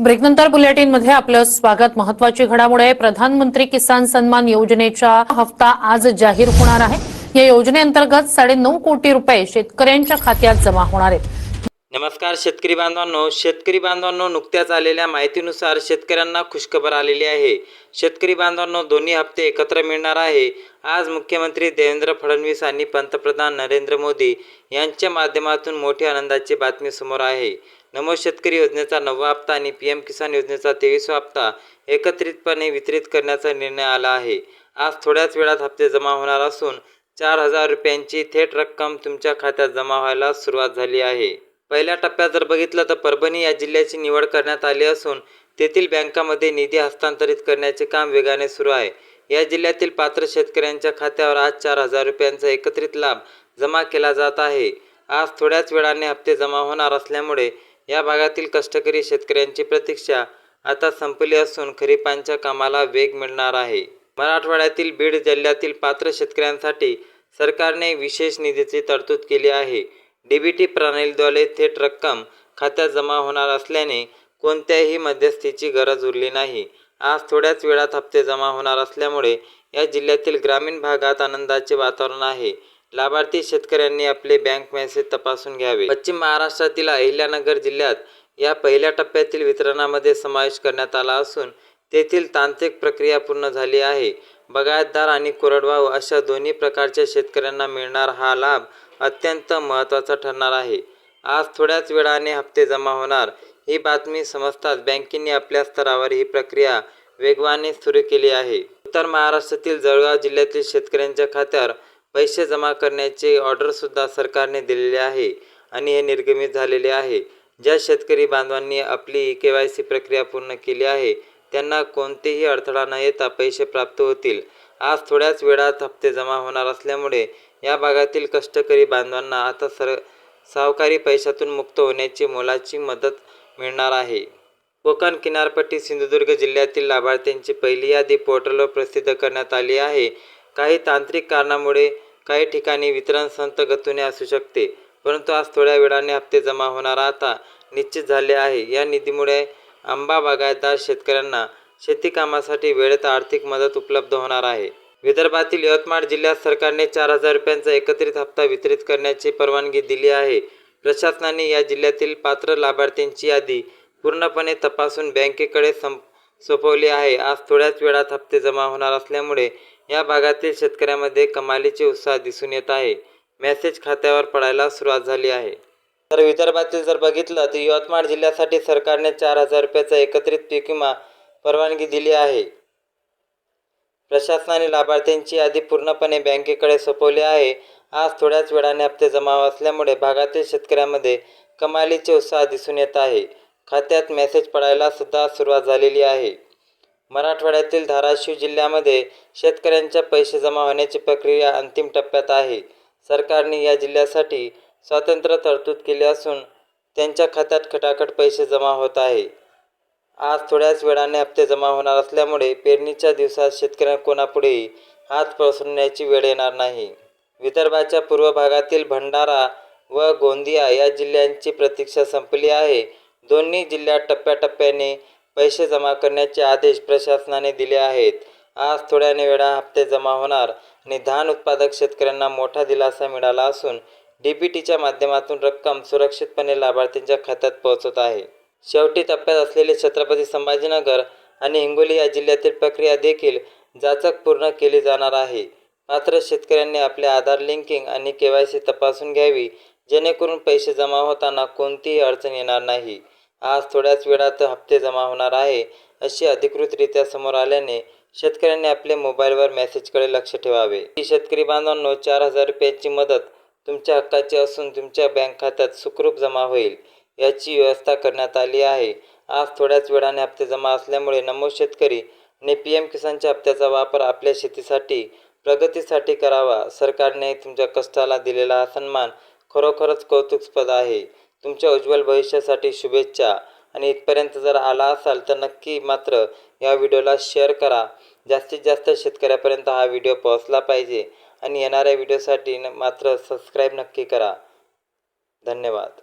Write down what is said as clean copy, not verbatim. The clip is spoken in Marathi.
ब्रेकनंतर बुलेटिनमध्ये आपलं स्वागत। महत्त्वाची घडामोड आहे। प्रधानमंत्री किसान सन्मान योजनेचा हप्ता आज जाहीर होणार आहे। या योजनेअंतर्गत 9.5 कोटी रुपये शेतकऱ्यांच्या खात्यात जमा होणार आहेत। नमस्कार शेतकरी बांधवांनो, नुकत्याच आलेल्या माहितीनुसार शेतकऱ्यांना खुशखबर आलेली आहे। शेतकरी बांधवांनो, दोन्ही हप्ते एकत्र मिळणार आहे। आज मुख्यमंत्री देवेंद्र फडणवीस आणि पंतप्रधान नरेंद्र मोदी यांच्या माध्यमातून मोठी आनंदाची बातमी समोर आहे। नमो शेतकरी योजनेचा 9वा हप्ता आणि पीएम किसान योजनेचा 23वा हप्ता एकत्रितपणे वितरित करण्याचा निर्णय आला आहे। आज थोड्याच वेळात हप्ते जमा होणार असून 4,000 रुपयांची थेट रक्कम तुमच्या खात्यात जमा व्हायला सुरुवात झाली आहे। पहिल्या टप्प्यात जर बघितलं तर परभणी या जिल्ह्याची निवड करण्यात आली असून तेथील बँकांमध्ये निधी हस्तांतरित करण्याचे काम वेगाने सुरू आहे। या जिल्ह्यातील पात्र शेतकऱ्यांच्या खात्यावर आज 4,000 रुपयांचा एकत्रित लाभ जमा केला जात आहे। आज थोड्याच वेळाने हप्ते जमा होणार असल्यामुळे या भागातील कष्टकरी शेतकऱ्यांची प्रतीक्षा आता संपली असून खरीपांच्या कामाला वेग मिळणार आहे। मराठवाड्यातील बीड जिल्ह्यातील पात्र शेतकऱ्यांसाठी सरकारने विशेष निधीची तरतूद केली आहे। डीबीटी प्रणालीद्वारे थेट रक्कम खात्यात जमा होणार असल्याने कोणत्याही मध्यस्थीची गरज उरली नाही। आज थोड्याच वेळात हप्ते जमा होणार असल्यामुळे या जिल्ह्यातील ग्रामीण भागात आनंदाचे वातावरण आहे। लाभार्थी शेतकऱ्यांनी आपले बँक मेसेज तपासून घ्यावे। पश्चिम महाराष्ट्रातील अहिल्यानगर जिल्ह्यात या पहिल्या टप्प्यातील वितरणामध्ये समावेश करण्यात आला असून तेथील तांत्रिक प्रक्रिया पूर्ण झाली आहे। बागायतदार आणि कोरडवाहू अशा दोन्ही प्रकारच्या शेतकऱ्यांना मिळणार हा लाभ अत्यंत महत्त्वाचा ठरणार आहे। आज थोड्याच वेळाने हप्ते जमा होणार ही बातमी समजताच बँकेने आपल्या स्तरावर ही प्रक्रिया वेगवाने सुरू केली आहे। उत्तर महाराष्ट्रातील जळगाव जिल्ह्यातील शेतकऱ्यांच्या खात्यावर पैसे जमा करण्याचे ऑर्डर सुद्धा सरकारने दिलेले आहे आणि हे निर्गमित झालेले आहे। ज्या शेतकरी बांधवांनी आपली KYC प्रक्रिया पूर्ण केली आहे त्यांना कोणतेही अडथळा न येता पैसे प्राप्त होतील। आज थोड्याच वेळात हप्ते जमा होणार असल्यामुळे या भागातील कष्टकरी बांधवांना आता सावकारी पैशातून मुक्त होण्याची मोलाची मदत मिळणार आहे। कोकण किनारपट्टी सिंधुदुर्ग जिल्ह्यातील लाभार्थ्यांची पहिली यादी पोर्टलवर प्रसिद्ध करण्यात आली आहे। काही तांत्रिक कारणामुळे काही ठिकाणी वितरण संथ गतीने असू शकते, परंतु आज थोड्या वेळाने हप्ते जमा होणार आता निश्चित झाले आहे। या निधीमुळे आंबा बागायतदार शेतकऱ्यांना शेती कामासाठी वेळेत आर्थिक मदत उपलब्ध होणार आहे। विदर्भातील यवतमाळ जिल्ह्यात सरकारने 4,000 रुपयांचा एकत्रित हप्ता वितरित करण्याची परवानगी दिली आहे। प्रशासनाने या जिल्ह्यातील पात्र लाभार्थ्यांची यादी पूर्णपणे तपासून बँकेकडे सोपवली आहे। आज थोड्याच वेळात हप्ते जमा होणार असल्यामुळे या भागातील शेतकऱ्यांमध्ये कमालीचे उत्साह दिसून येत आहे। मेसेज खात्यावर पडायला सुरुवात झाली आहे। तर विदर्भातील जर बघितलं तर यवतमाळ जिल्ह्यासाठी सरकारने 4,000 रुपयाचा एकत्रित पीक विमा परवानगी दिली आहे। प्रशासनाने लाभार्थ्यांची यादी पूर्णपणे बँकेकडे सोपवली आहे। आज थोड्याच वेळाने हप्ते जमा असल्यामुळे भागातील शेतकऱ्यांमध्ये कमालीचे उत्साह दिसून येत आहे। खात्यात मेसेज पडायला सुद्धा सुरुवात झालेली आहे। मराठवाड्यातील धाराशिव जिल्ह्यामध्ये शेतकऱ्यांच्या पैसे जमा होण्याची प्रक्रिया अंतिम टप्प्यात आहे। सरकारने या जिल्ह्यासाठी स्वतंत्र तरतूद केली असून त्यांच्या खात्यात खटाखट पैसे जमा होत आहे। आज थोड्याच वेळाने हप्ते जमा होणार असल्यामुळे पेरणीच्या दिवसात शेतकऱ्यांना कोणापुढेही हात पसरवण्याची वेळ येणार नाही। विदर्भाच्या पूर्व भागातील भंडारा व गोंदिया या जिल्ह्यांची प्रतीक्षा संपली आहे। दोन्ही जिल्ह्यात टप्प्याटप्प्याने पैसे जमा करण्याचे आदेश प्रशासनाने दिले आहेत। आज थोड्याने वेळा हप्ते जमा होणार आणि धान उत्पादक शेतकऱ्यांना मोठा दिलासा मिळाला असून डीबीटीच्या माध्यमातून रक्कम सुरक्षितपणे लाभार्थ्यांच्या खात्यात पोहोचत आहे। शेवटी टप्प्यात असलेले छत्रपती संभाजीनगर आणि हिंगोली या जिल्ह्यातील प्रक्रिया देखील जाचक पूर्ण केली जाणार आहे। पात्र शेतकऱ्यांनी आपले आधार लिंकिंग आणि KYC तपासून घ्यावी, जेणेकरून पैसे जमा होताना कोणतीही अडचण येणार नाही। आज थोड्याच वेळात हप्ते जमा होणार आहे अशी अधिकृतरित्या समोर आल्याने शेतकऱ्यांनी आपले मोबाईलवर मेसेजकडे लक्ष ठेवावे। शेतकरी बांधवांनो, 4,000 रुपयांची मदत तुमच्या हक्काची असून तुमच्या बँक खात्यात सुखरूप जमा होईल याची व्यवस्था करण्यात आली आहे। आज थोड्याच वेळाने हप्ते जमा असल्यामुळे नमो शेतकरी आणि पीएम किसानच्या हप्त्याचा वापर आपल्या शेतीसाठी प्रगतीसाठी करावा। सरकारने तुमच्या कष्टाला दिलेला हा सन्मान खरोखरच कौतुकास्पद आहे। तुमच्या उज्ज्वल भविष्यासाठी शुभेच्छा। आणि इथपर्यंत जर आला असाल तर नक्की मात्र या व्हिडिओला शेअर करा। जास्तीत जास्त शेतकऱ्यापर्यंत हा व्हिडिओ पोहोचला पाहिजे आणि येणाऱ्या व्हिडिओसाठी मात्र सबस्क्राईब नक्की करा। धन्यवाद।